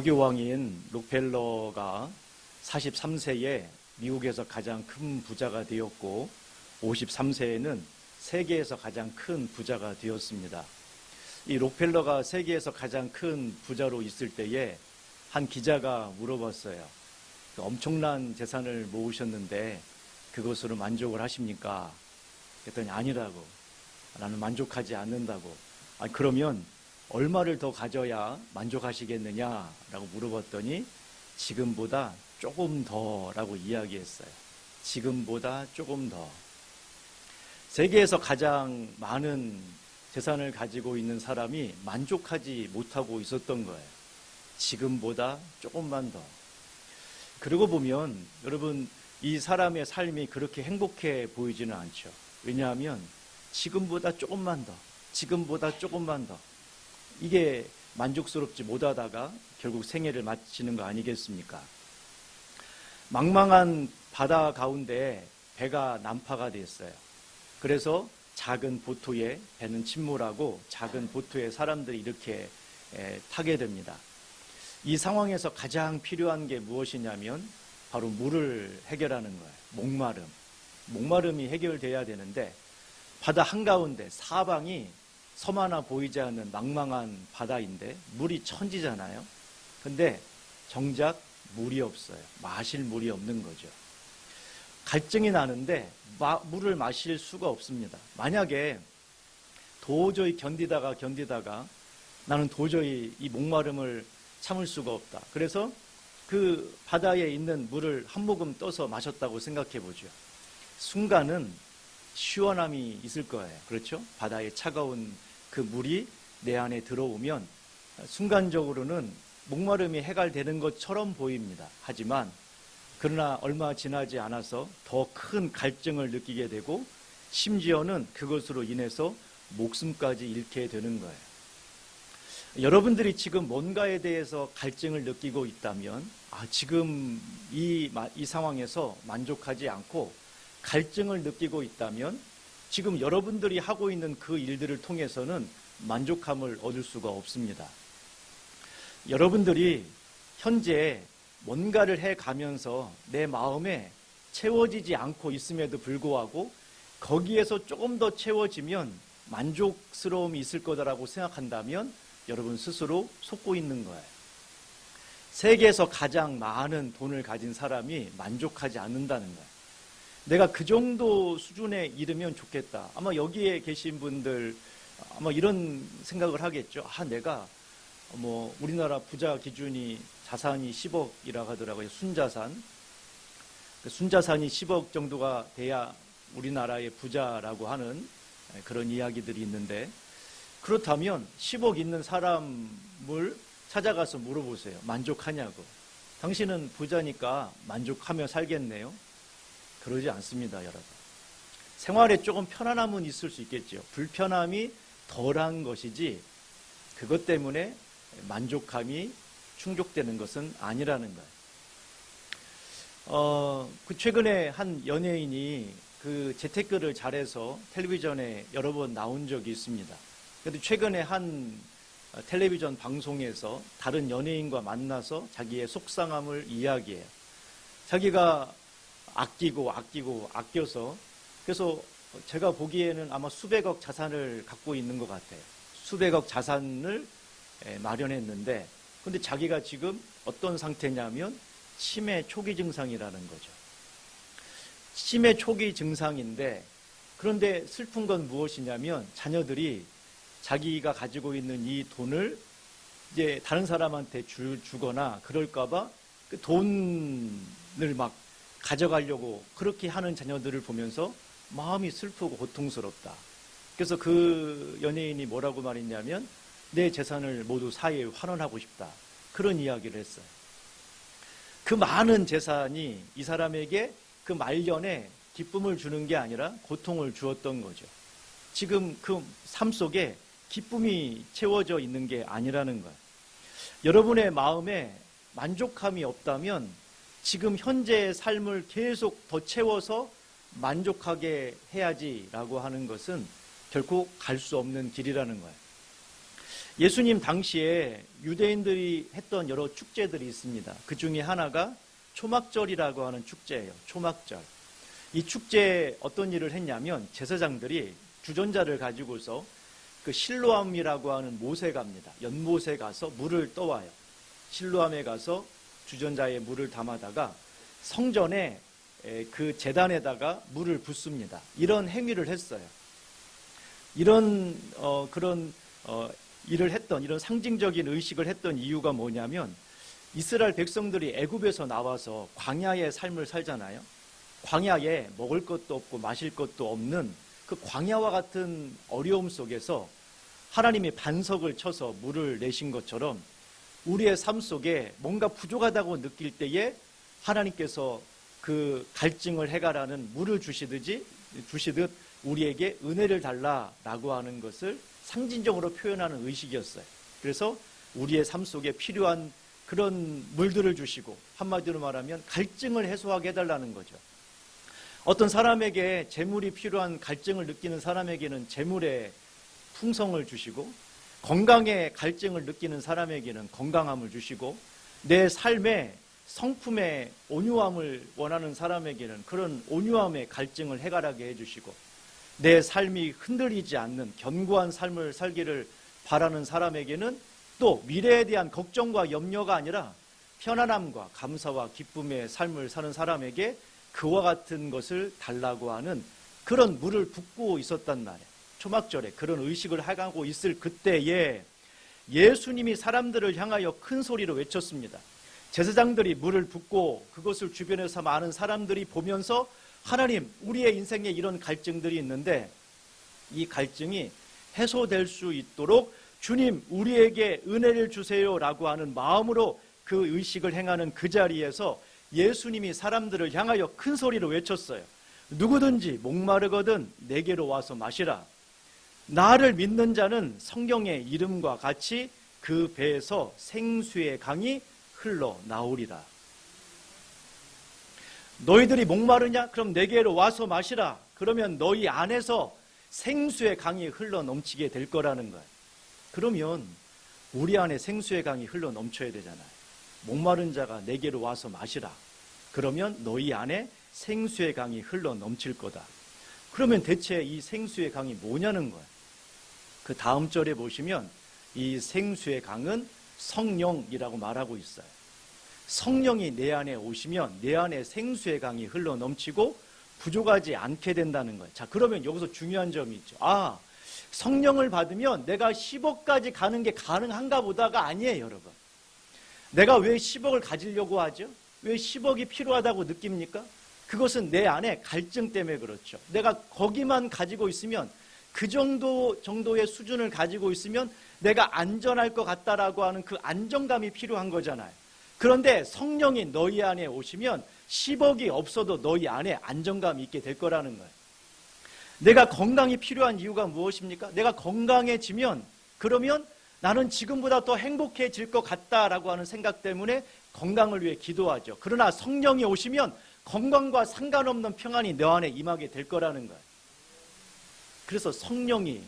석유왕인 록펠러가 43세에 미국에서 가장 큰 부자가 되었고 53세에는 세계에서 가장 큰 부자가 되었습니다. 이 록펠러가 세계에서 가장 큰 부자로 있을 때에 한 기자가 물어봤어요. 엄청난 재산을 모으셨는데 그것으로 만족을 하십니까? 그랬더니 아니라고. 나는 만족하지 않는다고. 그러면 얼마를 더 가져야 만족하시겠느냐라고 물어봤더니 지금보다 조금 더라고 이야기했어요. 지금보다 조금 더. 세계에서 가장 많은 재산을 가지고 있는 사람이 만족하지 못하고 있었던 거예요. 지금보다 조금만 더. 그러고 보면 여러분 이 사람의 삶이 그렇게 행복해 보이지는 않죠. 왜냐하면 지금보다 조금만 더, 지금보다 조금만 더. 이게 만족스럽지 못하다가 결국 생애를 마치는 거 아니겠습니까? 망망한 바다 가운데 배가 난파가 됐어요. 그래서 작은 보트에 배는 침몰하고 작은 보트에 사람들이 이렇게 타게 됩니다. 이 상황에서 가장 필요한 게 무엇이냐면 바로 물을 해결하는 거예요. 목마름. 목마름이 해결돼야 되는데 바다 한가운데 사방이 섬 하나 보이지 않는 망망한 바다인데 물이 천지잖아요. 근데 정작 물이 없어요. 마실 물이 없는 거죠. 갈증이 나는데 물을 마실 수가 없습니다. 만약에 도저히 견디다가 나는 도저히 이 목마름을 참을 수가 없다. 그래서 그 바다에 있는 물을 한 모금 떠서 마셨다고 생각해 보죠. 순간은 시원함이 있을 거예요. 그렇죠? 바다의 차가운 그 물이 내 안에 들어오면 순간적으로는 목마름이 해결되는 것처럼 보입니다. 하지만 그러나 얼마 지나지 않아서 더 큰 갈증을 느끼게 되고 심지어는 그것으로 인해서 목숨까지 잃게 되는 거예요. 여러분들이 지금 뭔가에 대해서 갈증을 느끼고 있다면 지금 이 상황에서 만족하지 않고 갈증을 느끼고 있다면 지금 여러분들이 하고 있는 그 일들을 통해서는 만족함을 얻을 수가 없습니다. 여러분들이 현재 뭔가를 해가면서 내 마음에 채워지지 않고 있음에도 불구하고 거기에서 조금 더 채워지면 만족스러움이 있을 거다라고 생각한다면 여러분 스스로 속고 있는 거예요. 세계에서 가장 많은 돈을 가진 사람이 만족하지 않는다는 거예요. 내가 그 정도 수준에 이르면 좋겠다. 아마 여기에 계신 분들 아마 이런 생각을 하겠죠. 내가 우리나라 부자 기준이 자산이 10억이라고 하더라고요. 순자산. 순자산이 10억 정도가 돼야 우리나라의 부자라고 하는 그런 이야기들이 있는데 그렇다면 10억 있는 사람을 찾아가서 물어보세요. 만족하냐고. 당신은 부자니까 만족하며 살겠네요. 그러지 않습니다, 여러분. 생활에 조금 편안함은 있을 수 있겠죠. 불편함이 덜한 것이지 그것 때문에 만족감이 충족되는 것은 아니라는 거예요. 최근에 한 연예인이 그 재테크를 잘해서 텔레비전에 여러 번 나온 적이 있습니다. 그런데 최근에 한 텔레비전 방송에서 다른 연예인과 만나서 자기의 속상함을 이야기해요. 자기가 아껴서 그래서 제가 보기에는 아마 수백억 자산을 갖고 있는 것 같아요. 수백억 자산을 마련했는데 근데 자기가 지금 어떤 상태냐면 치매 초기 증상이라는 거죠. 치매 초기 증상인데 그런데 슬픈 건 무엇이냐면 자녀들이 자기가 가지고 있는 이 돈을 이제 다른 사람한테 주거나 그럴까봐 그 돈을 막 가져가려고 그렇게 하는 자녀들을 보면서 마음이 슬프고 고통스럽다. 그래서 그 연예인이 뭐라고 말했냐면 내 재산을 모두 사회에 환원하고 싶다. 그런 이야기를 했어요. 그 많은 재산이 이 사람에게 그 말년에 기쁨을 주는 게 아니라 고통을 주었던 거죠. 지금 그 삶 속에 기쁨이 채워져 있는 게 아니라는 거예요. 여러분의 마음에 만족함이 없다면 지금 현재의 삶을 계속 더 채워서 만족하게 해야지라고 하는 것은 결코 갈 수 없는 길이라는 거예요. 예수님 당시에 유대인들이 했던 여러 축제들이 있습니다. 그 중에 하나가 초막절이라고 하는 축제예요. 초막절. 이 축제에 어떤 일을 했냐면 제사장들이 주전자를 가지고서 그 실로암이라고 하는 모세 갑니다. 연못에 가서 물을 떠와요. 실로암에 가서 주전자에 물을 담아다가 성전에 그 제단에다가 물을 붓습니다. 이런 행위를 했어요. 이런 일을 했던, 이런 상징적인 의식을 했던 이유가 뭐냐면 이스라엘 백성들이 애굽에서 나와서 광야의 삶을 살잖아요. 광야에 먹을 것도 없고 마실 것도 없는 그 광야와 같은 어려움 속에서 하나님이 반석을 쳐서 물을 내신 것처럼 우리의 삶 속에 뭔가 부족하다고 느낄 때에 하나님께서 그 갈증을 해결하는 물을 주시듯 우리에게 은혜를 달라라고 하는 것을 상징적으로 표현하는 의식이었어요. 그래서 우리의 삶 속에 필요한 그런 물들을 주시고 한마디로 말하면 갈증을 해소하게 해달라는 거죠. 어떤 사람에게 재물이 필요한 갈증을 느끼는 사람에게는 재물의 풍성을 주시고 건강에 갈증을 느끼는 사람에게는 건강함을 주시고 내 삶에 성품의 온유함을 원하는 사람에게는 그런 온유함의 갈증을 해결하게 해주시고 내 삶이 흔들리지 않는 견고한 삶을 살기를 바라는 사람에게는 또 미래에 대한 걱정과 염려가 아니라 편안함과 감사와 기쁨의 삶을 사는 사람에게 그와 같은 것을 달라고 하는 그런 물을 붓고 있었단 말이에요. 초막절에 그런 의식을 하고 있을 그때에 예수님이 사람들을 향하여 큰 소리로 외쳤습니다. 제사장들이 물을 붓고 그것을 주변에서 많은 사람들이 보면서 하나님, 우리의 인생에 이런 갈증들이 있는데 이 갈증이 해소될 수 있도록 주님, 우리에게 은혜를 주세요라고 하는 마음으로 그 의식을 행하는 그 자리에서 예수님이 사람들을 향하여 큰 소리로 외쳤어요. 누구든지 목마르거든 내게로 와서 마시라. 나를 믿는 자는 성경의 이름과 같이 그 배에서 생수의 강이 흘러나오리라. 너희들이 목마르냐? 그럼 내게로 와서 마시라. 그러면 너희 안에서 생수의 강이 흘러넘치게 될 거라는 거예요. 그러면 우리 안에 생수의 강이 흘러넘쳐야 되잖아요. 목마른 자가 내게로 와서 마시라. 그러면 너희 안에 생수의 강이 흘러넘칠 거다. 그러면 대체 이 생수의 강이 뭐냐는 거예요. 그 다음 절에 보시면 이 생수의 강은 성령이라고 말하고 있어요. 성령이 내 안에 오시면 내 안에 생수의 강이 흘러넘치고 부족하지 않게 된다는 거예요. 자, 그러면 여기서 중요한 점이 있죠. 성령을 받으면 내가 10억까지 가는 게 가능한가 보다가 아니에요, 여러분. 내가 왜 10억을 가지려고 하죠? 왜 10억이 필요하다고 느낍니까? 그것은 내 안에 갈증 때문에 그렇죠. 내가 거기만 가지고 있으면 그 정도의 수준을 가지고 있으면 내가 안전할 것 같다라고 하는 그 안정감이 필요한 거잖아요. 그런데 성령이 너희 안에 오시면 10억이 없어도 너희 안에 안정감이 있게 될 거라는 거예요. 내가 건강이 필요한 이유가 무엇입니까? 내가 건강해지면 그러면 나는 지금보다 더 행복해질 것 같다라고 하는 생각 때문에 건강을 위해 기도하죠. 그러나 성령이 오시면 건강과 상관없는 평안이 너 안에 임하게 될 거라는 거예요. 그래서 성령이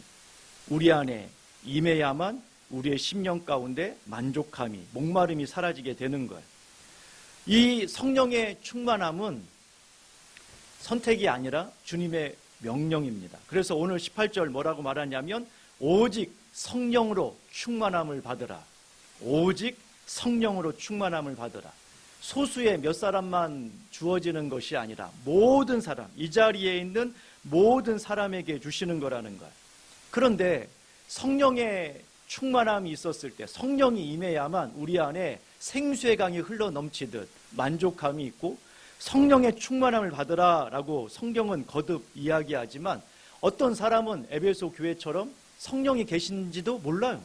우리 안에 임해야만 우리의 심령 가운데 만족함이, 목마름이 사라지게 되는 거예요. 이 성령의 충만함은 선택이 아니라 주님의 명령입니다. 그래서 오늘 18절 뭐라고 말하냐면 오직 성령으로 충만함을 받으라. 오직 성령으로 충만함을 받으라. 소수의 몇 사람만 주어지는 것이 아니라 모든 사람, 이 자리에 있는 모든 사람에게 주시는 거라는 거예요. 그런데 성령의 충만함이 있었을 때 성령이 임해야만 우리 안에 생수의 강이 흘러넘치듯 만족감이 있고 성령의 충만함을 받으라라고 성경은 거듭 이야기하지만 어떤 사람은 에베소 교회처럼 성령이 계신지도 몰라요.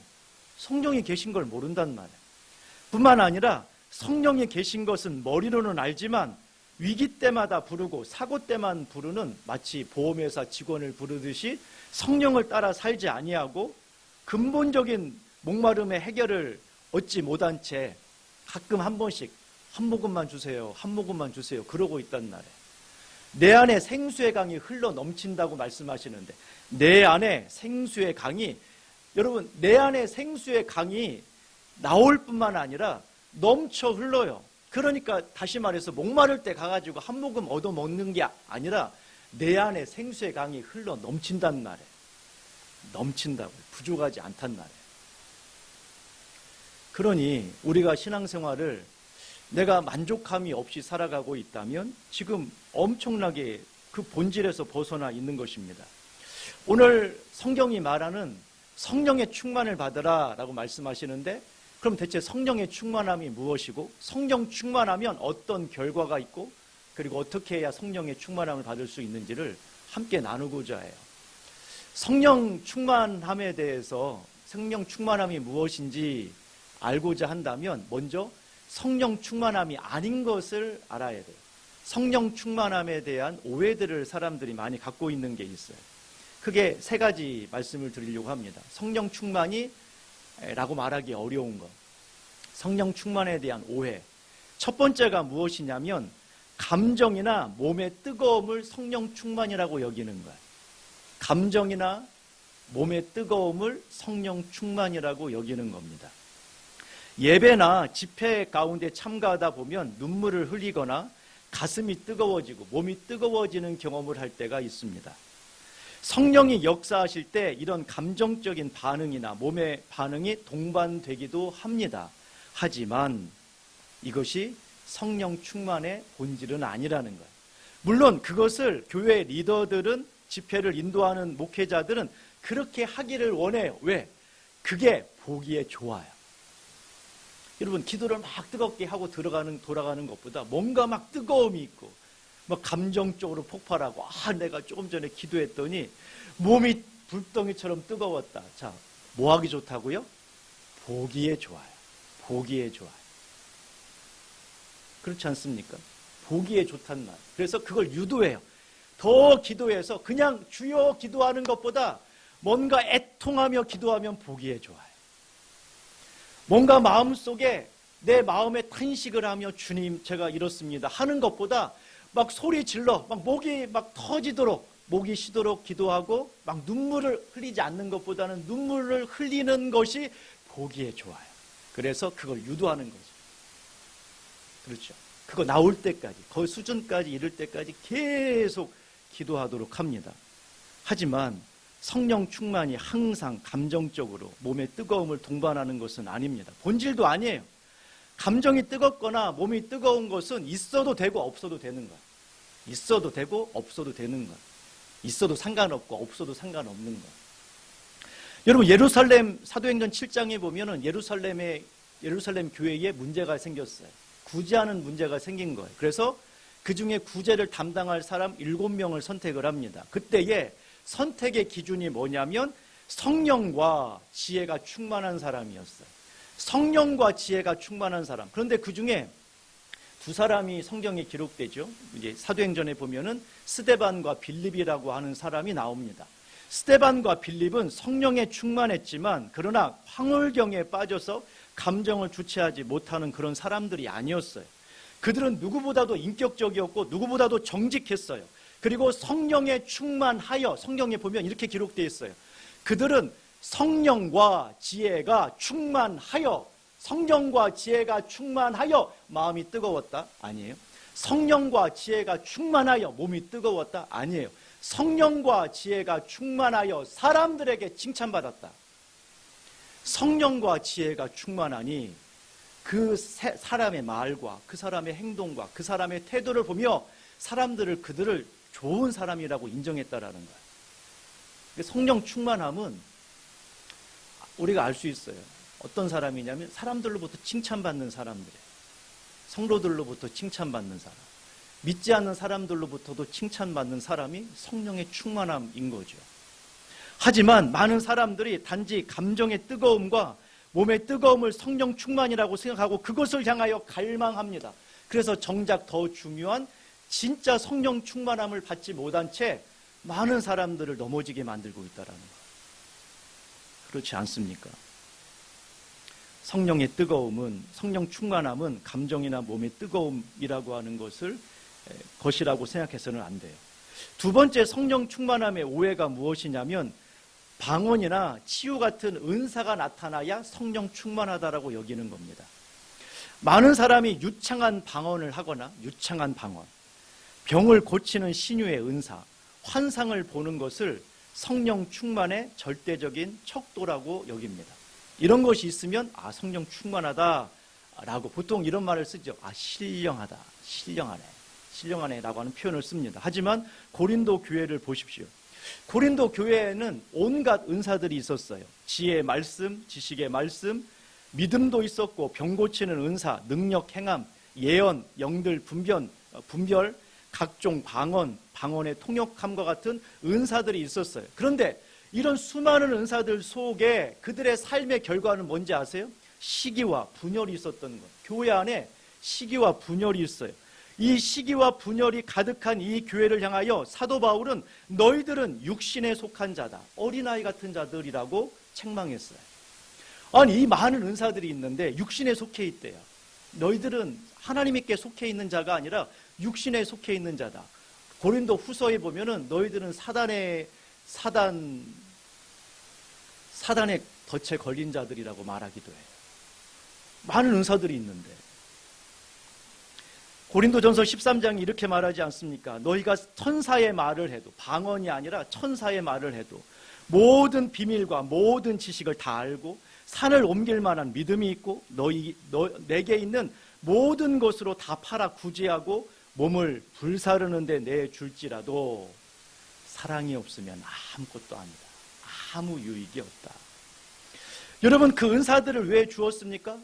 성령이 계신 걸 모른단 말이에요. 뿐만 아니라 성령이 계신 것은 머리로는 알지만 위기 때마다 부르고 사고 때만 부르는 마치 보험회사 직원을 부르듯이 성령을 따라 살지 아니하고 근본적인 목마름의 해결을 얻지 못한 채 가끔 한 번씩 한 모금만 주세요, 한 모금만 주세요 그러고 있단 말이에요. 내 안에 생수의 강이 흘러 넘친다고 말씀하시는데 내 안에 생수의 강이 여러분, 내 안에 생수의 강이 나올 뿐만 아니라 넘쳐 흘러요. 그러니까 다시 말해서 목마를 때 가가지고 한 모금 얻어 먹는 게 아니라 내 안에 생수의 강이 흘러 넘친단 말이에요. 넘친다고요. 부족하지 않단 말이에요. 그러니 우리가 신앙생활을 내가 만족함이 없이 살아가고 있다면 지금 엄청나게 그 본질에서 벗어나 있는 것입니다. 오늘 성경이 말하는 성령의 충만을 받으라 라고 말씀하시는데, 그럼 대체 성령의 충만함이 무엇이고, 성령 충만하면 어떤 결과가 있고, 그리고 어떻게 해야 성령의 충만함을 받을 수 있는지를 함께 나누고자 해요. 성령 충만함에 대해서, 성령 충만함이 무엇인지 알고자 한다면 먼저 성령 충만함이 아닌 것을 알아야 돼요. 성령 충만함에 대한 오해들을 사람들이 많이 갖고 있는 게 있어요. 크게 세 가지 말씀을 드리려고 합니다. 성령 충만이 라고 말하기 어려운 것, 성령 충만에 대한 오해. 첫 번째가 무엇이냐면 감정이나 몸의 뜨거움을 성령 충만이라고 여기는 거예요. 감정이나 몸의 뜨거움을 성령 충만이라고 여기는 겁니다. 예배나 집회 가운데 참가하다 보면 눈물을 흘리거나 가슴이 뜨거워지고 몸이 뜨거워지는 경험을 할 때가 있습니다. 성령이 역사하실 때 이런 감정적인 반응이나 몸의 반응이 동반되기도 합니다. 하지만 이것이 성령 충만의 본질은 아니라는 거예요. 물론 그것을 교회 리더들은, 집회를 인도하는 목회자들은 그렇게 하기를 원해요. 왜? 그게 보기에 좋아요. 여러분, 기도를 막 뜨겁게 하고 돌아가는 것보다 뭔가 막 뜨거움이 있고 막 감정적으로 폭발하고, 내가 조금 전에 기도했더니 몸이 불덩이처럼 뜨거웠다. 자, 뭐 하기 좋다고요? 보기에 좋아요. 보기에 좋아요. 그렇지 않습니까? 보기에 좋단 말. 그래서 그걸 유도해요. 더 기도해서 그냥 주여 기도하는 것보다 뭔가 애통하며 기도하면 보기에 좋아요. 뭔가 마음속에 내 마음에 탄식을 하며 주님 제가 이렇습니다 하는 것보다 막 소리 질러 막 목이 막 터지도록, 목이 쉬도록 기도하고 막 눈물을 흘리지 않는 것보다는 눈물을 흘리는 것이 보기에 좋아요. 그래서 그걸 유도하는 거죠. 그렇죠. 그거 나올 때까지, 그 수준까지 이를 때까지 계속 기도하도록 합니다. 하지만 성령 충만이 항상 감정적으로 몸의 뜨거움을 동반하는 것은 아닙니다. 본질도 아니에요. 감정이 뜨겁거나 몸이 뜨거운 것은 있어도 되고 없어도 되는 거예요. 있어도 되고 없어도 되는 거예요. 있어도 상관없고 없어도 상관없는 거예요. 여러분, 예루살렘 사도행전 7장에 보면은 예루살렘 교회에 문제가 생겼어요. 구제하는 문제가 생긴 거예요. 그래서 그 중에 구제를 담당할 사람 7명을 선택을 합니다. 그때에 선택의 기준이 뭐냐면 성령과 지혜가 충만한 사람이었어요. 성령과 지혜가 충만한 사람. 그런데 그 중에 두 사람이 성경에 기록되죠. 이제 사도행전에 보면은 스데반과 빌립이라고 하는 사람이 나옵니다. 스데반과 빌립은 성령에 충만했지만 그러나 황홀경에 빠져서 감정을 주체하지 못하는 그런 사람들이 아니었어요. 그들은 누구보다도 인격적이었고 누구보다도 정직했어요. 그리고 성령에 충만하여, 성경에 보면 이렇게 기록되어 있어요. 그들은 성령과 지혜가 충만하여, 성령과 지혜가 충만하여 마음이 뜨거웠다? 아니에요. 성령과 지혜가 충만하여 몸이 뜨거웠다? 아니에요. 성령과 지혜가 충만하여 사람들에게 칭찬받았다. 성령과 지혜가 충만하니 그 사람의 말과 그 사람의 행동과 그 사람의 태도를 보며 사람들을 그들을 좋은 사람이라고 인정했다라는 거예요. 성령 충만함은 우리가 알 수 있어요. 어떤 사람이냐면 사람들로부터 칭찬받는 사람들이에요. 성도들로부터 칭찬받는 사람, 믿지 않는 사람들로부터도 칭찬받는 사람이 성령의 충만함인 거죠. 하지만 많은 사람들이 단지 감정의 뜨거움과 몸의 뜨거움을 성령 충만이라고 생각하고 그것을 향하여 갈망합니다. 그래서 정작 더 중요한 진짜 성령 충만함을 받지 못한 채 많은 사람들을 넘어지게 만들고 있다는 거예요. 그렇지 않습니까? 성령의 뜨거움은, 성령 충만함은 감정이나 몸의 뜨거움이라고 하는 것이라고 생각해서는 안 돼요. 두 번째 성령 충만함의 오해가 무엇이냐면 방언이나 치유 같은 은사가 나타나야 성령 충만하다라고 여기는 겁니다. 많은 사람이 유창한 방언을 하거나 유창한 방언, 병을 고치는 신유의 은사, 환상을 보는 것을 성령 충만의 절대적인 척도라고 여깁니다. 이런 것이 있으면 성령 충만하다라고 보통 이런 말을 쓰죠. 신령하다, 신령하네 라고 하는 표현을 씁니다. 하지만 고린도 교회를 보십시오. 고린도 교회에는 온갖 은사들이 있었어요. 지혜의 말씀, 지식의 말씀, 믿음도 있었고 병 고치는 은사, 능력 행함, 예언, 영들 분별, 각종 방언의 통역함과 같은 은사들이 있었어요. 그런데 이런 수많은 은사들 속에 그들의 삶의 결과는 뭔지 아세요? 시기와 분열이 있었던 것. 교회 안에 시기와 분열이 있어요. 이 시기와 분열이 가득한 이 교회를 향하여 사도 바울은 너희들은 육신에 속한 자다, 어린아이 같은 자들이라고 책망했어요. 이 많은 은사들이 있는데 육신에 속해 있대요. 너희들은 하나님께 속해 있는 자가 아니라 육신에 속해 있는 자다. 고린도 후서에 보면은 너희들은 사단의 덫에 걸린 자들이라고 말하기도 해요. 많은 은사들이 있는데 고린도전서 13장이 이렇게 말하지 않습니까? 너희가 천사의 말을 해도, 방언이 아니라 천사의 말을 해도 모든 비밀과 모든 지식을 다 알고 산을 옮길 만한 믿음이 있고 내게 있는 모든 것으로 다 팔아 구제하고 몸을 불사르는데 내줄지라도 사랑이 없으면 아무것도 아니다. 아무 유익이 없다. 여러분, 그 은사들을 왜 주었습니까?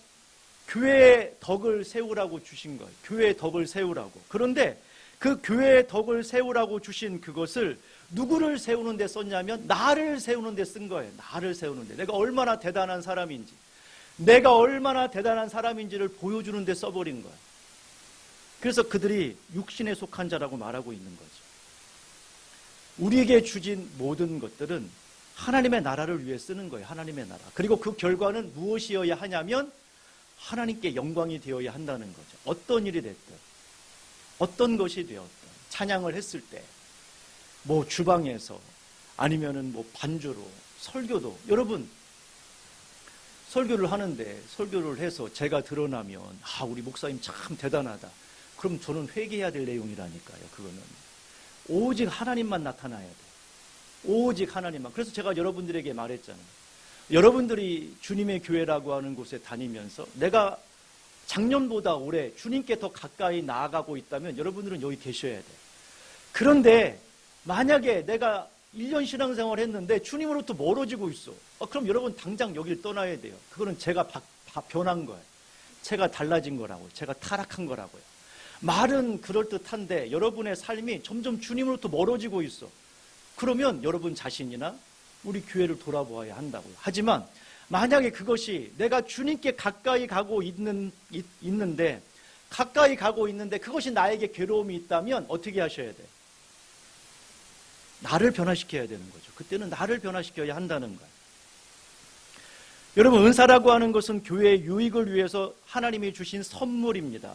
교회의 덕을 세우라고 주신 거예요. 교회의 덕을 세우라고. 그런데 그 교회의 덕을 세우라고 주신 그것을 누구를 세우는 데 썼냐면 나를 세우는 데 쓴 거예요. 나를 세우는 데. 내가 얼마나 대단한 사람인지를 보여주는 데 써버린 거예요. 그래서 그들이 육신에 속한 자라고 말하고 있는 거죠. 우리에게 주신 모든 것들은 하나님의 나라를 위해 쓰는 거예요. 하나님의 나라. 그리고 그 결과는 무엇이어야 하냐면 하나님께 영광이 되어야 한다는 거죠. 어떤 일이 됐든, 어떤 것이 되었든, 찬양을 했을 때, 주방에서, 아니면은 반주로, 설교도, 여러분, 설교를 하는데, 설교를 해서 제가 드러나면, 우리 목사님 참 대단하다. 그럼 저는 회개해야 될 내용이라니까요, 그거는. 오직 하나님만 나타나야 돼요. 오직 하나님만. 그래서 제가 여러분들에게 말했잖아요. 여러분들이 주님의 교회라고 하는 곳에 다니면서 내가 작년보다 올해 주님께 더 가까이 나아가고 있다면 여러분들은 여기 계셔야 돼요. 그런데 만약에 내가 1년 신앙생활 했는데 주님으로부터 멀어지고 있어. 그럼 여러분 당장 여길 떠나야 돼요. 그거는 제가 변한 거예요. 제가 달라진 거라고요. 제가 타락한 거라고요. 말은 그럴듯한데 여러분의 삶이 점점 주님으로부터 멀어지고 있어. 그러면 여러분 자신이나 우리 교회를 돌아보아야 한다고요. 하지만 만약에 그것이 내가 주님께 가까이 가고 있는데 그것이 나에게 괴로움이 있다면 어떻게 하셔야 돼요? 나를 변화시켜야 되는 거죠. 그때는 나를 변화시켜야 한다는 거예요. 여러분, 은사라고 하는 것은 교회의 유익을 위해서 하나님이 주신 선물입니다.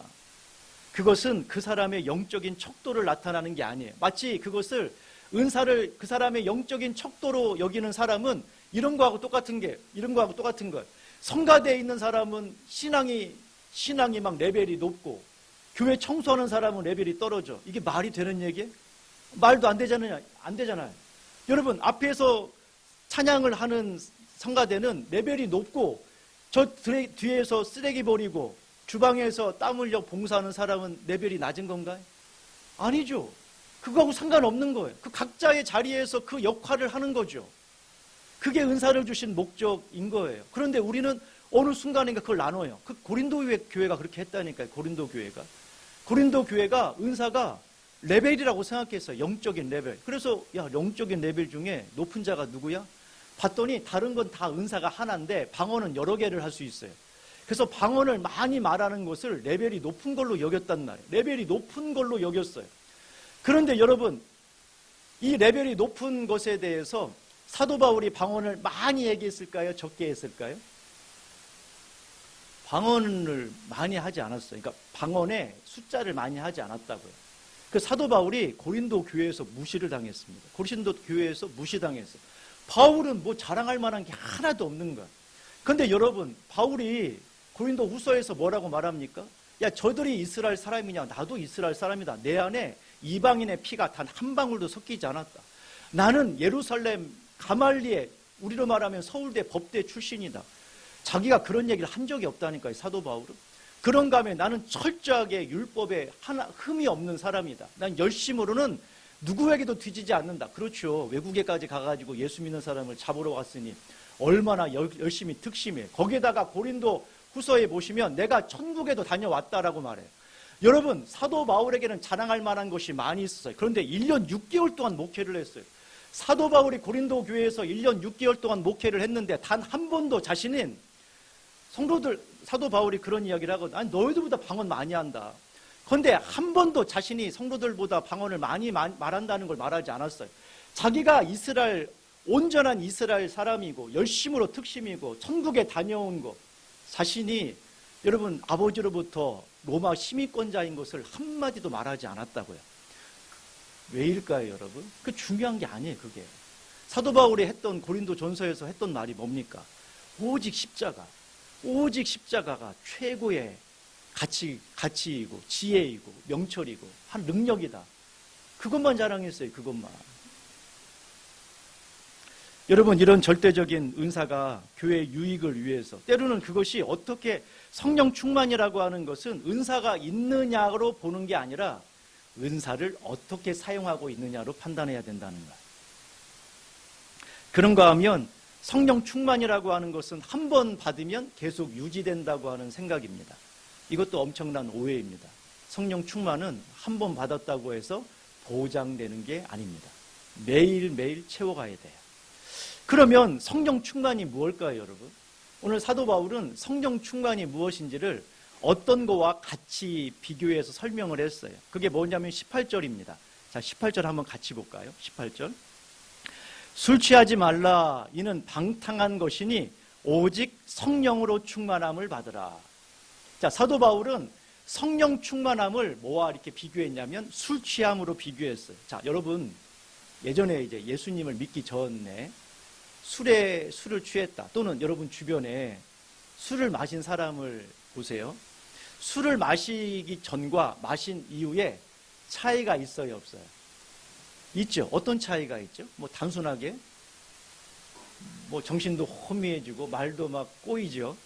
그것은 그 사람의 영적인 척도를 나타나는 게 아니에요. 마치 그것을 은사를 그 사람의 영적인 척도로 여기는 사람은 이런 거하고 똑같은 거예요. 성가대에 있는 사람은 신앙이 막 레벨이 높고 교회 청소하는 사람은 레벨이 떨어져. 이게 말이 되는 얘기예요? 말도 안 되잖아요. 여러분, 앞에서 찬양을 하는 성가대는 레벨이 높고 저 뒤에서 쓰레기 버리고 주방에서 땀 흘려 봉사하는 사람은 레벨이 낮은 건가요? 아니죠. 그거하고 상관없는 거예요. 그 각자의 자리에서 그 역할을 하는 거죠. 그게 은사를 주신 목적인 거예요. 그런데 우리는 어느 순간인가 그걸 나눠요. 그 고린도 교회가 그렇게 했다니까요. 고린도 교회가 은사가 레벨이라고 생각했어요. 영적인 레벨. 그래서 영적인 레벨 중에 높은 자가 누구야? 봤더니 다른 건 다 은사가 하나인데 방언은 여러 개를 할 수 있어요. 그래서 방언을 많이 말하는 것을 레벨이 높은 걸로 여겼단 말이에요. 레벨이 높은 걸로 여겼어요. 그런데 여러분, 이 레벨이 높은 것에 대해서 사도 바울이 방언을 많이 얘기했을까요? 적게 했을까요? 방언을 많이 하지 않았어요. 그러니까 방언의 숫자를 많이 하지 않았다고요. 그 사도 바울이 고린도 교회에서 무시를 당했습니다. 고린도 교회에서 무시당했어요. 바울은 뭐 자랑할 만한 게 하나도 없는 거야. 근데 여러분, 바울이 고린도 후서에서 뭐라고 말합니까? 야, 저들이 이스라엘 사람이냐? 나도 이스라엘 사람이다. 내 안에 이방인의 피가 단 한 방울도 섞이지 않았다. 나는 예루살렘 가말리엘, 우리로 말하면 서울대 법대 출신이다. 자기가 그런 얘기를 한 적이 없다니까요, 사도 바울은. 그런가 하면 나는 철저하게 율법에 하나 흠이 없는 사람이다. 난 열심으로는 누구에게도 뒤지지 않는다. 그렇죠. 외국에까지 가가지고 예수 믿는 사람을 잡으러 갔으니 얼마나 열심히 특심해. 거기에다가 고린도 후서에 보시면 내가 천국에도 다녀왔다라고 말해요. 여러분, 사도 바울에게는 자랑할 만한 것이 많이 있었어요. 그런데 1년 6개월 동안 목회를 했어요. 사도 바울이 고린도 교회에서 1년 6개월 동안 목회를 했는데 단 한 번도 자신은 성도들, 사도 바울이 그런 이야기를 하거든. 아니, 너희들보다 방언 많이 한다. 그런데 한 번도 자신이 성도들보다 방언을 많이 말한다는 걸 말하지 않았어요. 자기가 온전한 이스라엘 사람이고 열심으로 특심이고 천국에 다녀온 거, 자신이 여러분 아버지로부터 로마 시민권자인 것을 한마디도 말하지 않았다고요. 왜일까요, 여러분? 그 중요한 게 아니에요, 그게. 사도 바울이 했던 고린도 전서에서 했던 말이 뭡니까? 오직 십자가가 최고의 가치이고 지혜이고 명철이고 한 능력이다. 그것만 자랑했어요, 그것만. 여러분, 이런 절대적인 은사가 교회의 유익을 위해서, 때로는 그것이 어떻게 성령 충만이라고 하는 것은 은사가 있느냐로 보는 게 아니라 은사를 어떻게 사용하고 있느냐로 판단해야 된다는 거예요. 그런가 하면 성령 충만이라고 하는 것은 한 번 받으면 계속 유지된다고 하는 생각입니다. 이것도 엄청난 오해입니다. 성령 충만은 한 번 받았다고 해서 보장되는 게 아닙니다. 매일매일 채워가야 돼요. 그러면 성령 충만이 무엇일까요, 여러분? 오늘 사도 바울은 성령 충만이 무엇인지를 어떤 거와 같이 비교해서 설명을 했어요. 그게 뭐냐면 18절입니다. 자, 18절 한번 같이 볼까요? 18절. 술 취하지 말라. 이는 방탕한 것이니 오직 성령으로 충만함을 받으라. 자, 사도 바울은 성령 충만함을 뭐와 이렇게 비교했냐면 술 취함으로 비교했어요. 자, 여러분, 예전에 이제 예수님을 믿기 전에 술을 취했다. 또는 여러분 주변에 술을 마신 사람을 보세요. 술을 마시기 전과 마신 이후에 차이가 있어요, 없어요? 있죠. 어떤 차이가 있죠? 뭐 단순하게 뭐 정신도 혼미해지고 말도 막 꼬이죠.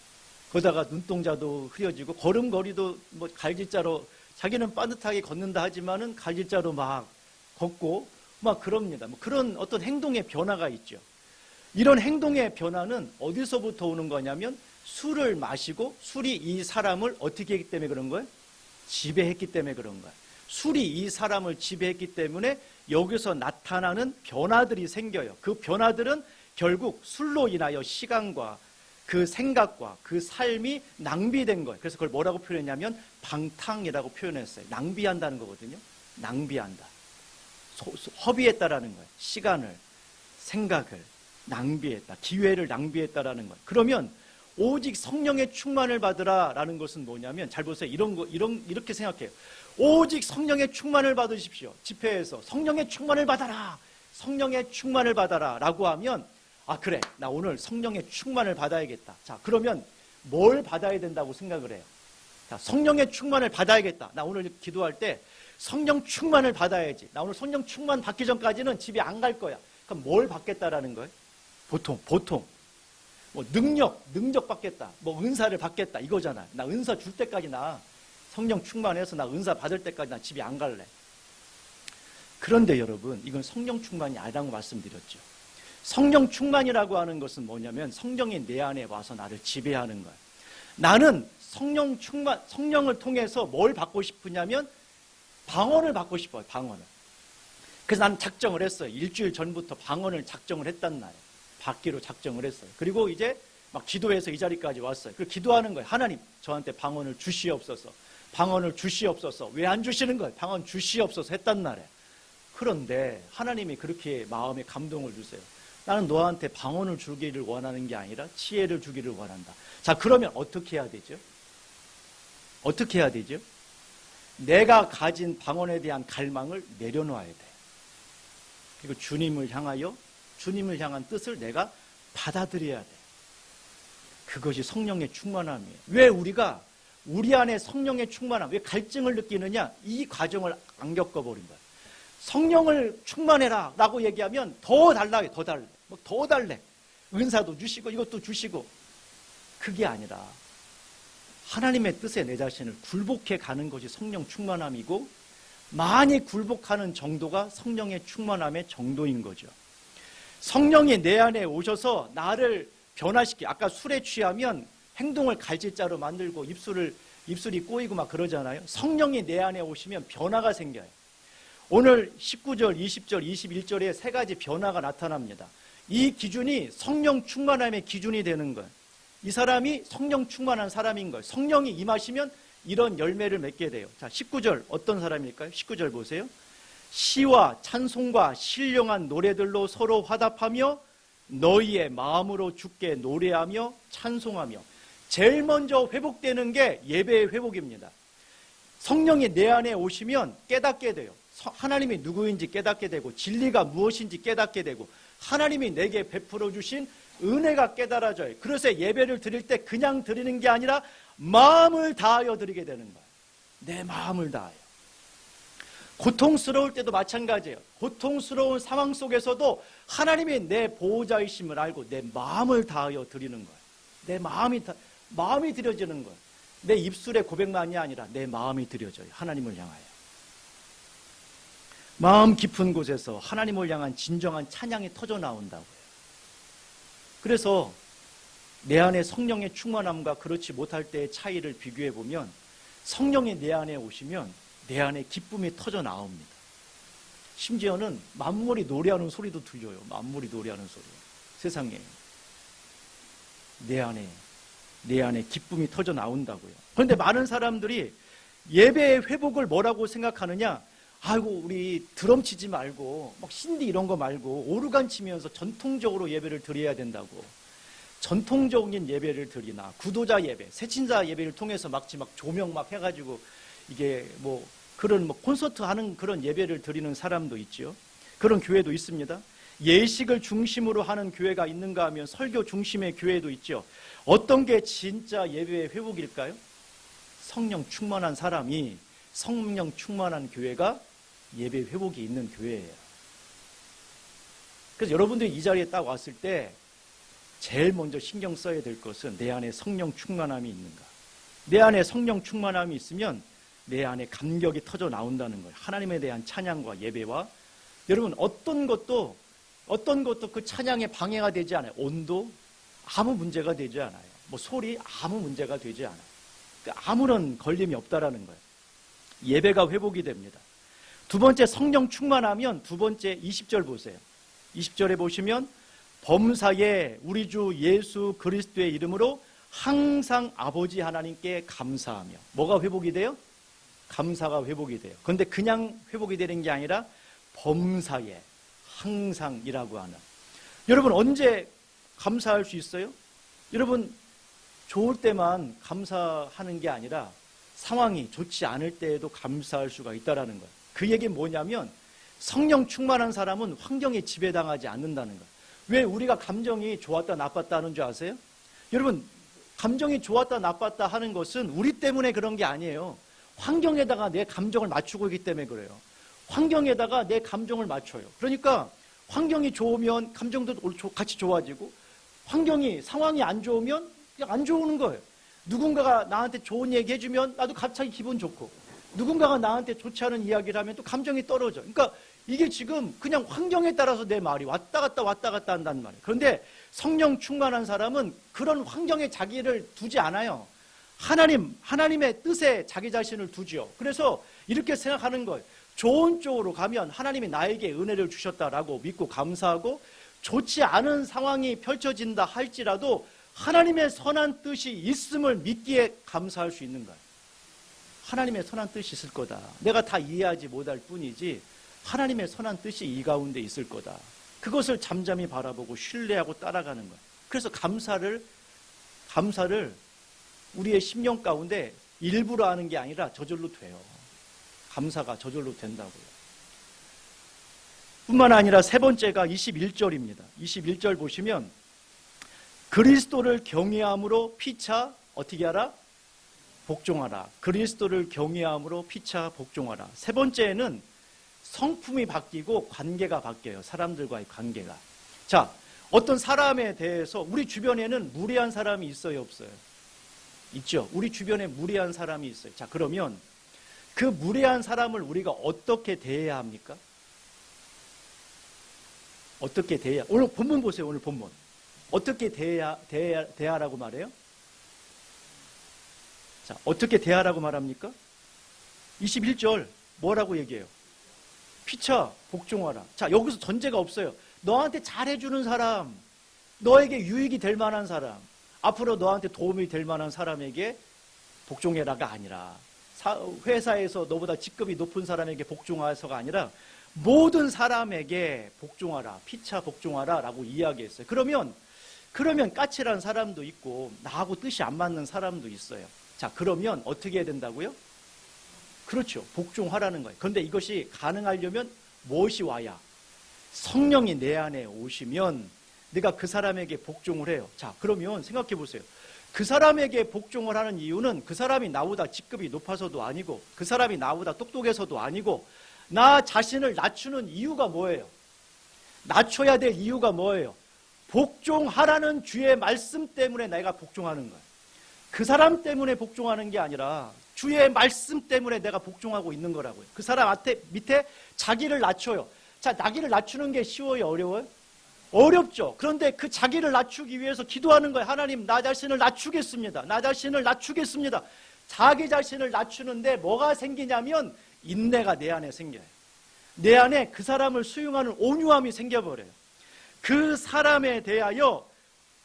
거다가 눈동자도 흐려지고 걸음걸이도 뭐 갈질자로, 자기는 빠듯하게 걷는다 하지만은 갈질자로 막 걷고 막 그럽니다. 뭐 그런 어떤 행동의 변화가 있죠. 이런 행동의 변화는 어디서부터 오는 거냐면 술을 마시고 술이 이 사람을 어떻게 했기 때문에 그런 거예요? 지배했기 때문에 그런 거예요. 술이 이 사람을 지배했기 때문에 여기서 나타나는 변화들이 생겨요. 그 변화들은 결국 술로 인하여 시간과 그 생각과 그 삶이 낭비된 거예요. 그래서 그걸 뭐라고 표현했냐면 방탕이라고 표현했어요. 낭비한다는 거거든요. 낭비한다. 허비했다라는 거예요. 시간을, 생각을 낭비했다. 기회를 낭비했다라는 거예요. 그러면 오직 성령의 충만을 받으라라는 것은 뭐냐면, 잘 보세요. 이렇게 생각해요. 오직 성령의 충만을 받으십시오. 집회에서 성령의 충만을 받아라. 성령의 충만을 받아라. 라고 하면, 아, 그래. 나 오늘 성령의 충만을 받아야겠다. 자, 그러면 뭘 받아야 된다고 생각을 해요? 자, 성령의 충만을 받아야겠다. 나 오늘 기도할 때 성령 충만을 받아야지. 나 오늘 성령 충만 받기 전까지는 집에 안 갈 거야. 그럼 뭘 받겠다라는 거예요? 보통. 뭐 능력 받겠다. 뭐 은사를 받겠다. 이거잖아. 나 은사 줄 때까지 나 성령 충만해서 나 은사 받을 때까지 나 집에 안 갈래. 그런데 여러분, 이건 성령 충만이 아니라고 말씀드렸죠. 성령 충만이라고 하는 것은 뭐냐면 성령이 내 안에 와서 나를 지배하는 거예요. 나는 성령을 통해서 뭘 받고 싶으냐면 방언을 받고 싶어요. 방언을. 그래서 나는 작정을 했어요. 일주일 전부터 방언을 작정을 했단 말이에요. 받기로 작정을 했어요. 그리고 이제 막 기도해서 이 자리까지 왔어요. 그리고 기도하는 거예요. 하나님, 저한테 방언을 주시옵소서. 방언을 주시옵소서. 왜 안 주시는 거예요? 방언 주시옵소서 했단 말이에요. 그런데 하나님이 그렇게 마음에 감동을 주세요. 나는 너한테 방언을 주기를 원하는 게 아니라 지혜를 주기를 원한다. 자, 그러면 어떻게 해야 되죠? 어떻게 해야 되죠? 내가 가진 방언에 대한 갈망을 내려놓아야 돼. 그리고 주님을 향하여 주님을 향한 뜻을 내가 받아들여야 돼. 그것이 성령의 충만함이에요. 왜 우리가 우리 안에 성령의 충만함, 왜 갈증을 느끼느냐? 이 과정을 안 겪어버린 거야. 성령을 충만해라 라고 얘기하면 더 달라요. 더 달래. 더 달래. 은사도 주시고 이것도 주시고. 그게 아니라 하나님의 뜻에 내 자신을 굴복해 가는 것이 성령 충만함이고, 많이 굴복하는 정도가 성령의 충만함의 정도인 거죠. 성령이 내 안에 오셔서 나를 변화시키, 아까 술에 취하면 행동을 갈질자로 만들고 입술이 꼬이고 막 그러잖아요. 성령이 내 안에 오시면 변화가 생겨요. 오늘 19절, 20절, 21절에 세 가지 변화가 나타납니다. 이 기준이 성령 충만함의 기준이 되는 거예요. 이 사람이 성령 충만한 사람인 거예요. 성령이 임하시면 이런 열매를 맺게 돼요. 자, 19절 어떤 사람일까요? 19절 보세요. 시와 찬송과 신령한 노래들로 서로 화답하며 너희의 마음으로 주께 노래하며 찬송하며. 제일 먼저 회복되는 게 예배의 회복입니다. 성령이 내 안에 오시면 깨닫게 돼요. 하나님이 누구인지 깨닫게 되고, 진리가 무엇인지 깨닫게 되고, 하나님이 내게 베풀어 주신 은혜가 깨달아져요. 그래서 예배를 드릴 때 그냥 드리는 게 아니라 마음을 다하여 드리게 되는 거예요. 내 마음을 다하여. 고통스러울 때도 마찬가지예요. 고통스러운 상황 속에서도 하나님이 내 보호자이심을 알고 내 마음을 다하여 드리는 거예요. 내 마음이 드려지는 거예요. 내 입술의 고백만이 아니라 내 마음이 드려져요. 하나님을 향하여. 마음 깊은 곳에서 하나님을 향한 진정한 찬양이 터져 나온다고요. 그래서 내 안에 성령의 충만함과 그렇지 못할 때의 차이를 비교해 보면, 성령이 내 안에 오시면 내 안에 기쁨이 터져 나옵니다. 심지어는 만물이 노래하는 소리도 들려요. 만물이 노래하는 소리. 세상에 내 안에 기쁨이 터져 나온다고요. 그런데 많은 사람들이 예배의 회복을 뭐라고 생각하느냐? 아이고, 우리 드럼 치지 말고 막 신디 이런 거 말고 오르간 치면서 전통적으로 예배를 드려야 된다고. 전통적인 예배를 드리나 구도자 예배, 새친자 예배를 통해서 막 조명 막 해가지고 이게 그런 콘서트 하는 그런 예배를 드리는 사람도 있죠. 그런 교회도 있습니다. 예식을 중심으로 하는 교회가 있는가 하면 설교 중심의 교회도 있죠. 어떤 게 진짜 예배의 회복일까요? 성령 충만한 사람이, 성령 충만한 교회가 예배 회복이 있는 교회예요. 그래서 여러분들이 이 자리에 딱 왔을 때 제일 먼저 신경 써야 될 것은 내 안에 성령 충만함이 있는가. 내 안에 성령 충만함이 있으면 내 안에 감격이 터져 나온다는 거예요. 하나님에 대한 찬양과 예배와. 여러분, 어떤 것도 그 찬양에 방해가 되지 않아요. 온도 아무 문제가 되지 않아요. 소리 아무 문제가 되지 않아요. 아무런 걸림이 없다라는 거예요. 예배가 회복이 됩니다. 두 번째, 성령 충만하면 두 번째 20절 보세요. 20절에 보시면 범사에 우리 주 예수 그리스도의 이름으로 항상 아버지 하나님께 감사하며. 뭐가 회복이 돼요? 감사가 회복이 돼요. 그런데 그냥 회복이 되는 게 아니라 범사에 항상이라고 하는. 여러분, 언제 감사할 수 있어요? 여러분, 좋을 때만 감사하는 게 아니라 상황이 좋지 않을 때에도 감사할 수가 있다는 거예요. 그 얘기는 뭐냐면 성령 충만한 사람은 환경에 지배당하지 않는다는 거예요. 왜 우리가 감정이 좋았다 나빴다 하는 줄 아세요? 여러분, 감정이 좋았다 나빴다 하는 것은 우리 때문에 그런 게 아니에요. 환경에다가 내 감정을 맞추고 있기 때문에 그래요. 환경에다가 내 감정을 맞춰요. 그러니까 환경이 좋으면 감정도 같이 좋아지고, 상황이 안 좋으면 그냥 안 좋은 거예요. 누군가가 나한테 좋은 얘기 해주면 나도 갑자기 기분 좋고, 누군가가 나한테 좋지 않은 이야기를 하면 또 감정이 떨어져. 그러니까 이게 지금 그냥 환경에 따라서 내 말이 왔다 갔다 한단 말이에요. 그런데 성령 충만한 사람은 그런 환경에 자기를 두지 않아요. 하나님의 뜻에 자기 자신을 두죠. 그래서 이렇게 생각하는 거예요. 좋은 쪽으로 가면 하나님이 나에게 은혜를 주셨다라고 믿고 감사하고, 좋지 않은 상황이 펼쳐진다 할지라도 하나님의 선한 뜻이 있음을 믿기에 감사할 수 있는 거예요. 하나님의 선한 뜻이 있을 거다. 내가 다 이해하지 못할 뿐이지 하나님의 선한 뜻이 이 가운데 있을 거다. 그것을 잠잠히 바라보고 신뢰하고 따라가는 거예요. 그래서 감사를 우리의 심령 가운데 일부러 하는 게 아니라 저절로 돼요. 감사가 저절로 된다고요. 뿐만 아니라 세 번째가 21절입니다. 21절 보시면 그리스도를 경외함으로 피차 어떻게 하라? 복종하라. 그리스도를 경외함으로 피차 복종하라. 세 번째는 성품이 바뀌고 관계가 바뀌어요. 사람들과의 관계가. 자, 어떤 사람에 대해서 우리 주변에는 무례한 사람이 있어요, 없어요? 있죠. 우리 주변에 무례한 사람이 있어요. 자, 그러면 그 무례한 사람을 우리가 어떻게 대해야 합니까? 어떻게 대해야? 오늘 본문 보세요. 오늘 본문. 어떻게 대하라고 말해요? 자, 어떻게 대하라고 말합니까? 21절 뭐라고 얘기해요? 피차 복종하라. 자, 여기서 전제가 없어요. 너한테 잘해주는 사람, 너에게 유익이 될 만한 사람, 앞으로 너한테 도움이 될 만한 사람에게 복종해라가 아니라, 회사에서 너보다 직급이 높은 사람에게 복종하서가 아니라 모든 사람에게 복종하라, 피차 복종하라 라고 이야기했어요. 그러면 까칠한 사람도 있고 나하고 뜻이 안 맞는 사람도 있어요. 자, 그러면 어떻게 해야 된다고요? 그렇죠. 복종하라는 거예요. 그런데 이것이 가능하려면 무엇이 와야? 성령이 내 안에 오시면 내가 그 사람에게 복종을 해요. 자, 그러면 생각해 보세요. 그 사람에게 복종을 하는 이유는 그 사람이 나보다 직급이 높아서도 아니고 그 사람이 나보다 똑똑해서도 아니고 나 자신을 낮추는 이유가 뭐예요? 낮춰야 될 이유가 뭐예요? 복종하라는 주의 말씀 때문에 내가 복종하는 거예요. 그 사람 때문에 복종하는 게 아니라 주의 말씀 때문에 내가 복종하고 있는 거라고요. 그 사람 밑에 자기를 낮춰요. 자, 자기를 낮추는 게 쉬워요? 어려워요? 어렵죠. 그런데 그 자기를 낮추기 위해서 기도하는 거예요. 하나님, 나 자신을 낮추겠습니다. 나 자신을 낮추겠습니다. 자기 자신을 낮추는데 뭐가 생기냐면 인내가 내 안에 생겨요. 내 안에 그 사람을 수용하는 온유함이 생겨버려요. 그 사람에 대하여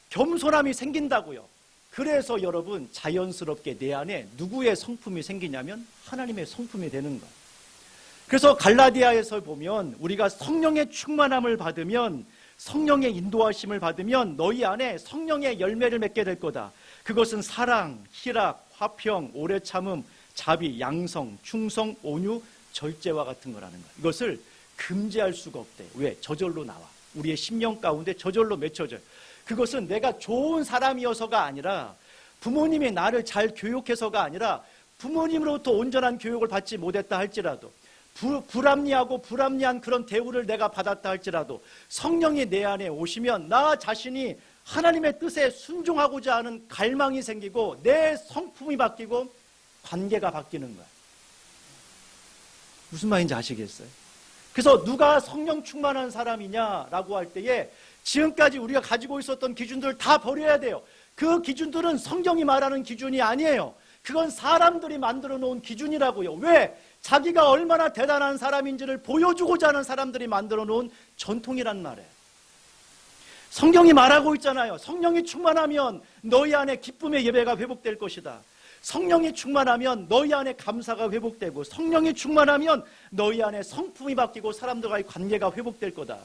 겸손함이 생긴다고요. 그래서 여러분 자연스럽게 내 안에 누구의 성품이 생기냐면 하나님의 성품이 되는 거예요. 그래서 갈라디아에서 보면 우리가 성령의 충만함을 받으면 성령의 인도하심을 받으면 너희 안에 성령의 열매를 맺게 될 거다. 그것은 사랑, 희락, 화평, 오래 참음, 자비, 양성, 충성, 온유, 절제와 같은 거라는 거예요. 이것을 금지할 수가 없대요. 왜? 저절로 나와. 우리의 심령 가운데 저절로 맺혀져요. 그것은 내가 좋은 사람이어서가 아니라 부모님이 나를 잘 교육해서가 아니라 부모님으로부터 온전한 교육을 받지 못했다 할지라도 불합리하고 불합리한 그런 대우를 내가 받았다 할지라도 성령이 내 안에 오시면 나 자신이 하나님의 뜻에 순종하고자 하는 갈망이 생기고 내 성품이 바뀌고 관계가 바뀌는 거야. 무슨 말인지 아시겠어요? 그래서 누가 성령 충만한 사람이냐라고 할 때에 지금까지 우리가 가지고 있었던 기준들을 다 버려야 돼요. 그 기준들은 성경이 말하는 기준이 아니에요. 그건 사람들이 만들어 놓은 기준이라고요. 왜? 자기가 얼마나 대단한 사람인지를 보여주고자 하는 사람들이 만들어 놓은 전통이란 말이에요. 성경이 말하고 있잖아요. 성령이 충만하면 너희 안에 기쁨의 예배가 회복될 것이다. 성령이 충만하면 너희 안에 감사가 회복되고 성령이 충만하면 너희 안에 성품이 바뀌고 사람들과의 관계가 회복될 거다.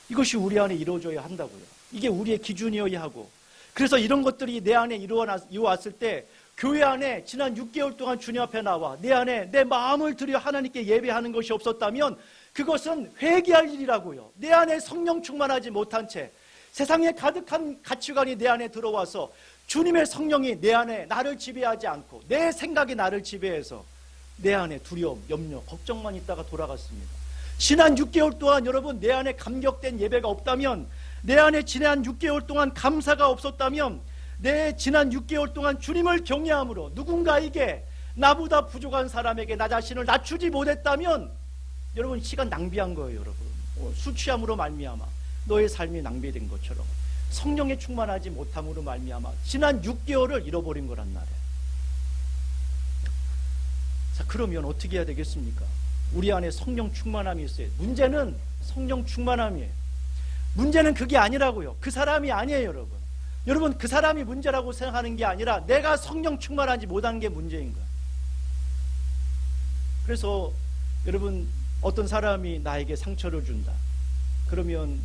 이것이 우리 안에 이루어져야 한다고요. 이게 우리의 기준이어야 하고, 그래서 이런 것들이 내 안에 이루어왔을 때 교회 안에 지난 6개월 동안 주님 앞에 나와 내 안에 내 마음을 들여 하나님께 예배하는 것이 없었다면 그것은 회개할 일이라고요. 내 안에 성령 충만하지 못한 채 세상에 가득한 가치관이 내 안에 들어와서 주님의 성령이 내 안에 나를 지배하지 않고 내 생각이 나를 지배해서 내 안에 두려움, 염려, 걱정만 있다가 돌아갔습니다. 지난 6개월 동안 여러분 내 안에 감격된 예배가 없다면, 내 안에 지난 6개월 동안 감사가 없었다면, 내 지난 6개월 동안 주님을 경외함으로 누군가에게 나보다 부족한 사람에게 나 자신을 낮추지 못했다면 여러분 시간 낭비한 거예요. 여러분 술 취함으로 말미암아 너의 삶이 낭비된 것처럼 성령에 충만하지 못함으로 말미암아 지난 6개월을 잃어버린 거란 말이에요. 자, 그러면 어떻게 해야 되겠습니까? 우리 안에 성령 충만함이 있어요. 문제는 성령 충만함이에요. 문제는 그게 아니라고요. 그 사람이 아니에요. 여러분 그 사람이 문제라고 생각하는 게 아니라 내가 성령 충만하지 못한 게 문제인 거예요. 그래서 여러분 어떤 사람이 나에게 상처를 준다. 그러면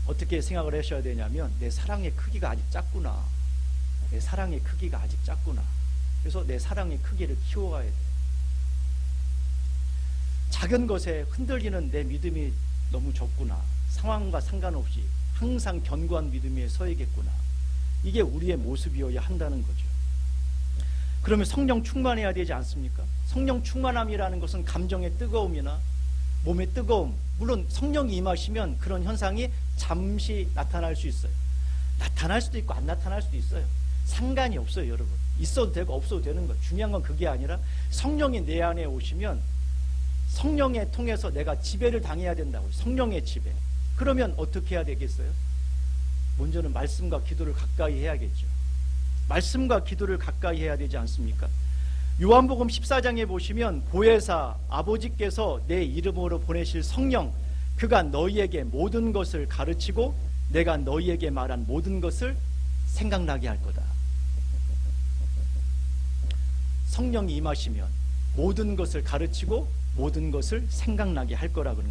어떻게 생각을 하셔야 되냐면 내 사랑의 크기가 아직 작구나. 내 사랑의 크기가 아직 작구나. 그래서 내 사랑의 크기를 키워가야 돼요. 작은 것에 흔들리는 내 믿음이 너무 적구나. 상황과 상관없이 항상 견고한 믿음 위에 서야겠구나. 이게 우리의 모습이어야 한다는 거죠. 그러면 성령 충만해야 되지 않습니까? 성령 충만함이라는 것은 감정의 뜨거움이나 몸의 뜨거움, 물론 성령이 임하시면 그런 현상이 잠시 나타날 수 있어요. 나타날 수도 있고 안 나타날 수도 있어요. 상관이 없어요, 여러분. 있어도 되고 없어도 되는 거예요. 중요한 건 그게 아니라 성령이 내 안에 오시면 성령에 통해서 내가 지배를 당해야 된다고요. 성령의 지배. 그러면 어떻게 해야 되겠어요? 먼저는 말씀과 기도를 가까이 해야겠죠. 말씀과 기도를 가까이 해야 되지 않습니까? 요한복음 14장에 보시면 보혜사 아버지께서 내 이름으로 보내실 성령, 그가 너희에게 모든 것을 가르치고 내가 너희에게 말한 모든 것을 생각나게 할 거다. 성령이 임하시면 모든 것을 가르치고 모든 것을 생각나게 할 거라고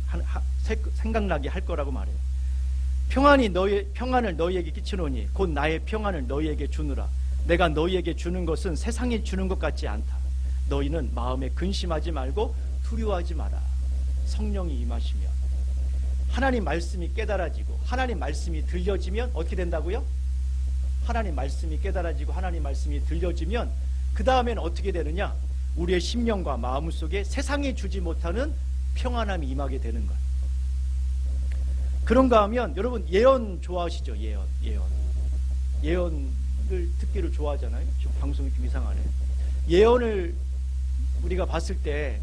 말해요. 평안을 너희에게 끼치노니 곧 나의 평안을 너희에게 주느라. 내가 너희에게 주는 것은 세상이 주는 것 같지 않다. 너희는 마음에 근심하지 말고 두려워하지 마라. 성령이 임하시면 하나님 말씀이 깨달아지고 하나님 말씀이 들려지면 어떻게 된다고요? 하나님 말씀이 깨달아지고 하나님 말씀이 들려지면 그 다음에는 어떻게 되느냐? 우리의 심령과 마음 속에 세상이 주지 못하는 평안함이 임하게 되는 거예요. 그런가 하면 여러분 예언 좋아하시죠? 예언을 듣기를 좋아하잖아요. 지금 방송이 좀 이상하네. 예언을 우리가 봤을 때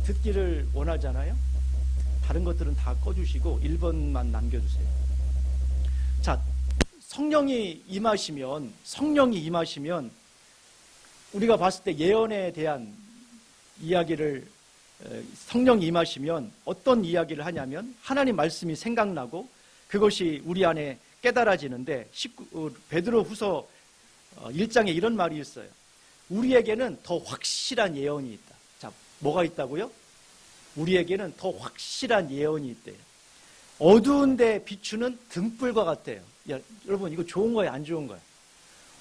듣기를 원하잖아요. 다른 것들은 다 꺼주시고 1번만 남겨주세요. 자, 성령이 임하시면 우리가 봤을 때 예언에 대한 이야기를 성령이 임하시면 어떤 이야기를 하냐면 하나님 말씀이 생각나고 그것이 우리 안에 깨달아지는데 베드로후서 1장에 이런 말이 있어요. 우리에게는 더 확실한 예언이 있다. 자, 뭐가 있다고요? 우리에게는 더 확실한 예언이 있대요. 어두운 데 비추는 등불과 같아요. 야, 여러분 이거 좋은 거예요, 안 좋은 거예요?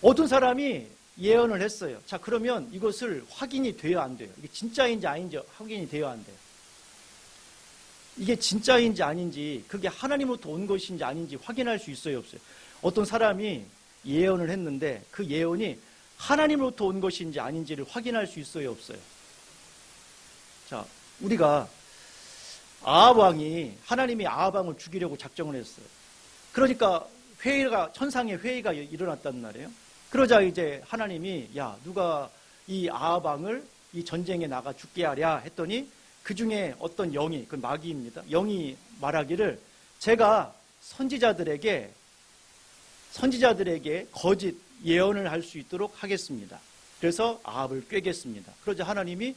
어떤 사람이 예언을 했어요. 자, 그러면 이것을 확인이 돼야 안 돼요? 이게 진짜인지 아닌지 확인이 돼야 안 돼요? 이게 진짜인지 아닌지, 그게 하나님으로부터 온 것인지 아닌지 확인할 수 있어요, 없어요? 어떤 사람이 예언을 했는데 그 예언이 하나님으로부터 온 것인지 아닌지를 확인할 수 있어요, 없어요? 자, 우리가 아합 왕이, 하나님이 아합 왕을 죽이려고 작정을 했어요. 그러니까 천상의 회의가 일어났단 말이에요. 그러자 이제 하나님이 누가 이 아합 왕을 이 전쟁에 나가 죽게 하랴 했더니 그 중에 어떤 영이, 그 마귀입니다. 영이 말하기를 제가 선지자들에게 거짓 예언을 할 수 있도록 하겠습니다. 그래서 아합을 꾀겠습니다. 그러자 하나님이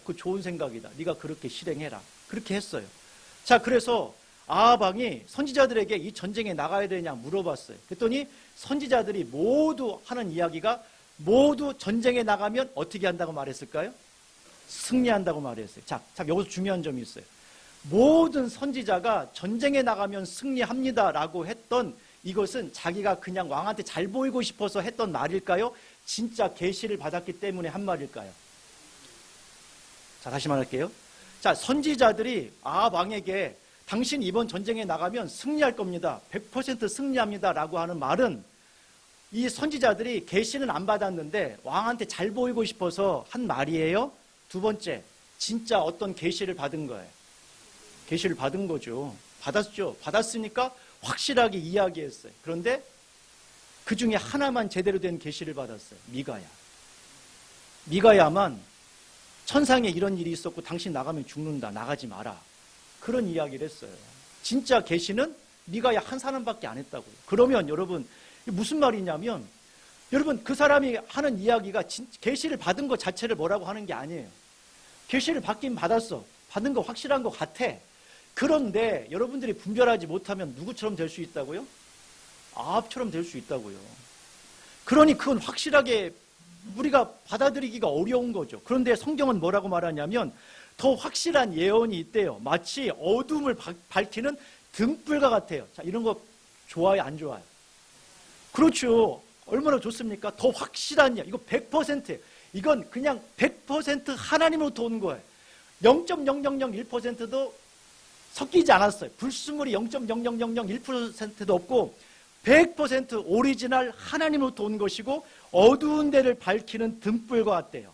그 좋은 생각이다. 네가 그렇게 실행해라. 그렇게 했어요. 자, 그래서 아합 왕이 선지자들에게 이 전쟁에 나가야 되냐 물어봤어요. 그랬더니 선지자들이 모두 하는 이야기가 모두 전쟁에 나가면 어떻게 한다고 말했을까요? 승리한다고 말했어요. 자, 여기서 중요한 점이 있어요. 모든 선지자가 전쟁에 나가면 승리합니다라고 했던 이것은 자기가 그냥 왕한테 잘 보이고 싶어서 했던 말일까요? 진짜 계시를 받았기 때문에 한 말일까요? 자, 다시 말할게요. 자, 선지자들이 아합 왕에게 당신 이번 전쟁에 나가면 승리할 겁니다. 100% 승리합니다. 라고 하는 말은 이 선지자들이 계시는 안 받았는데 왕한테 잘 보이고 싶어서 한 말이에요. 두 번째, 진짜 어떤 계시를 받은 거예요. 계시를 받은 거죠. 받았죠. 받았으니까 확실하게 이야기했어요. 그런데 그 중에 하나만 제대로 된 계시를 받았어요. 미가야만 천상에 이런 일이 있었고 당신 나가면 죽는다. 나가지 마라. 그런 이야기를 했어요. 진짜 계시는 미가야 한 사람밖에 안 했다고요. 그러면 여러분 무슨 말이냐면 여러분 그 사람이 하는 이야기가 계시를 받은 것 자체를 뭐라고 하는 게 아니에요. 계시를 받긴 받았어. 받은 거 확실한 것 같아. 그런데 여러분들이 분별하지 못하면 누구처럼 될 수 있다고요? 아합처럼 될 수 있다고요. 그러니 그건 확실하게 우리가 받아들이기가 어려운 거죠. 그런데 성경은 뭐라고 말하냐면 더 확실한 예언이 있대요. 마치 어둠을 밝히는 등불과 같아요. 자, 이런 거 좋아요, 안 좋아요? 그렇죠. 얼마나 좋습니까? 더 확실한 이거 100%예요. 이건 그냥 100% 하나님으로부터 온 거예요. 0.0001%도 섞이지 않았어요. 불순물이 0.00001%도 없고 100% 오리지널 하나님으로부터 온 것이고 어두운 데를 밝히는 등불과 같대요.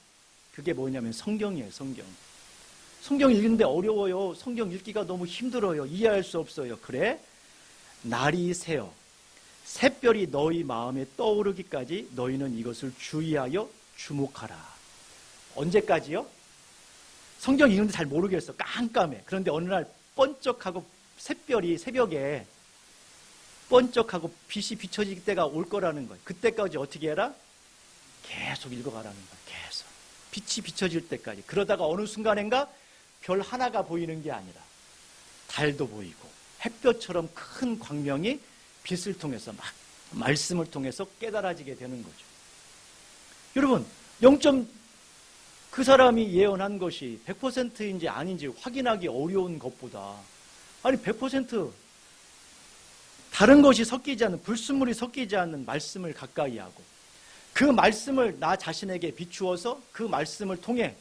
그게 뭐냐면 성경이에요. 성경 읽는데 어려워요. 성경 읽기가 너무 힘들어요. 이해할 수 없어요. 그래? 날이 새어 샛별이 너희 마음에 떠오르기까지 너희는 이것을 주의하여 주목하라. 언제까지요? 성경 읽는데 잘 모르겠어. 깜깜해. 그런데 어느 날 번쩍하고 샛별이 새벽에 번쩍하고 빛이 비춰질 때가 올 거라는 거예요. 그때까지 어떻게 해라? 계속 읽어가라는 거예요. 계속. 빛이 비춰질 때까지. 그러다가 어느 순간인가 별 하나가 보이는 게 아니라 달도 보이고 햇볕처럼 큰 광명이 빛을 통해서 막 말씀을 통해서 깨달아지게 되는 거죠. 여러분, 그 사람이 예언한 것이 100%인지 아닌지 확인하기 어려운 것보다 아니 100% 다른 것이 섞이지 않는, 불순물이 섞이지 않는 말씀을 가까이 하고 그 말씀을 나 자신에게 비추어서 그 말씀을 통해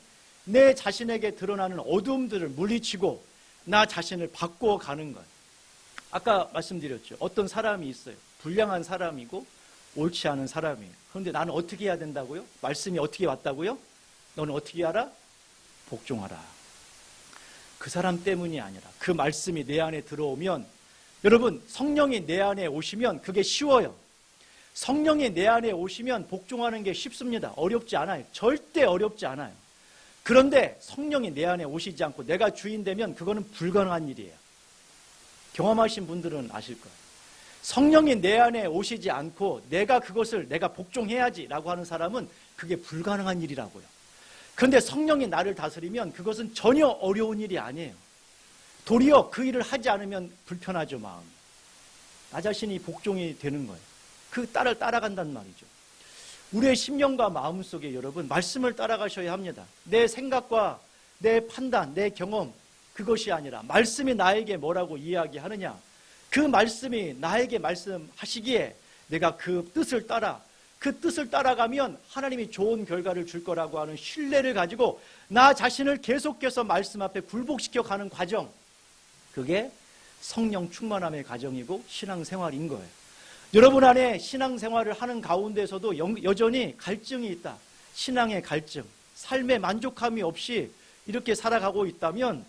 내 자신에게 드러나는 어두움들을 물리치고 나 자신을 바꾸어 가는 것. 아까 말씀드렸죠. 어떤 사람이 있어요. 불량한 사람이고 옳지 않은 사람이에요. 그런데 나는 어떻게 해야 된다고요? 말씀이 어떻게 왔다고요? 너는 어떻게 하라? 복종하라. 그 사람 때문이 아니라 그 말씀이 내 안에 들어오면, 여러분, 성령이 내 안에 오시면 그게 쉬워요. 성령이 내 안에 오시면 복종하는 게 쉽습니다. 어렵지 않아요. 절대 어렵지 않아요. 그런데 성령이 내 안에 오시지 않고 내가 주인 되면 그거는 불가능한 일이에요. 경험하신 분들은 아실 거예요. 성령이 내 안에 오시지 않고 내가 그것을 내가 복종해야지라고 하는 사람은 그게 불가능한 일이라고요. 그런데 성령이 나를 다스리면 그것은 전혀 어려운 일이 아니에요. 도리어 그 일을 하지 않으면 불편하죠, 마음이. 나 자신이 복종이 되는 거예요. 그 딸을 따라간단 말이죠. 우리의 심령과 마음 속에 여러분 말씀을 따라가셔야 합니다. 내 생각과 내 판단, 내 경험, 그것이 아니라 말씀이 나에게 뭐라고 이야기하느냐, 그 말씀이 나에게 말씀하시기에 내가 그 뜻을 따라가면 하나님이 좋은 결과를 줄 거라고 하는 신뢰를 가지고 나 자신을 계속해서 말씀 앞에 굴복시켜 가는 과정, 그게 성령 충만함의 과정이고 신앙생활인 거예요. 여러분 안에 신앙생활을 하는 가운데서도 여전히 갈증이 있다. 신앙의 갈증, 삶의 만족함이 없이 이렇게 살아가고 있다면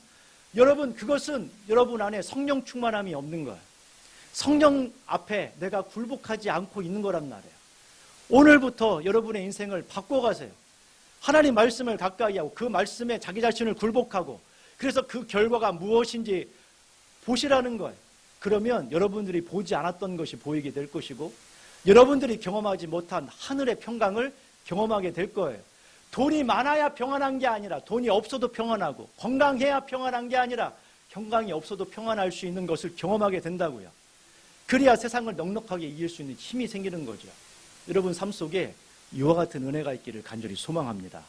여러분, 그것은 여러분 안에 성령 충만함이 없는 거예요. 성령 앞에 내가 굴복하지 않고 있는 거란 말이에요. 오늘부터 여러분의 인생을 바꿔가세요. 하나님 말씀을 가까이 하고 그 말씀에 자기 자신을 굴복하고 그래서 그 결과가 무엇인지 보시라는 거예요. 그러면 여러분들이 보지 않았던 것이 보이게 될 것이고 여러분들이 경험하지 못한 하늘의 평강을 경험하게 될 거예요. 돈이 많아야 평안한 게 아니라 돈이 없어도 평안하고 건강해야 평안한 게 아니라 건강이 없어도 평안할 수 있는 것을 경험하게 된다고요. 그래야 세상을 넉넉하게 이길 수 있는 힘이 생기는 거죠. 여러분 삶 속에 이와 같은 은혜가 있기를 간절히 소망합니다.